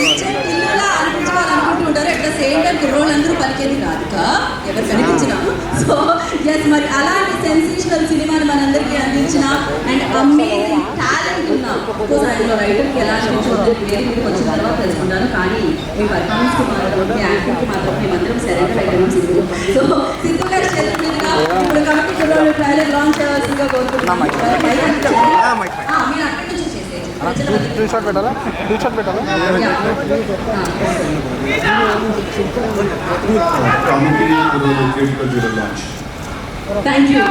పిల్లలా అనిపించుకోవాలనుకుంటుంటారు. At the same time కుర్రోళ్ళందరూ పలికేది కాదుక ఎవరు కనిపించినా. సో ఎస్, మరి అలాంటి సెన్సేషనల్ సినిమాని మనందరికీ అందించిన అండ్ అమేజింగ్ టాలెంట్ ఉన్న కోర్స్ ఆయనలో రైటర్కి ఎలా అనిపించిందో వేరే మీకు వచ్చిన తర్వాత తెలుసుకున్నాను. కానీ మీ పర్ఫార్మెన్స్కి మాత్రం మీ యాక్టింగ్కి మాత్రం మేమందరం సరైన రైటర్ సిద్ధు. సో సిద్ధు గారి చేతుల మీదుగా ఇప్పుడు కాబట్టి కుర్రోళ్ళు ట్రైలర్ లాంచ్ చేయాల్సిందిగా కోరుకుంటున్నాను. మీరు అక్కడి నుంచి Thank you.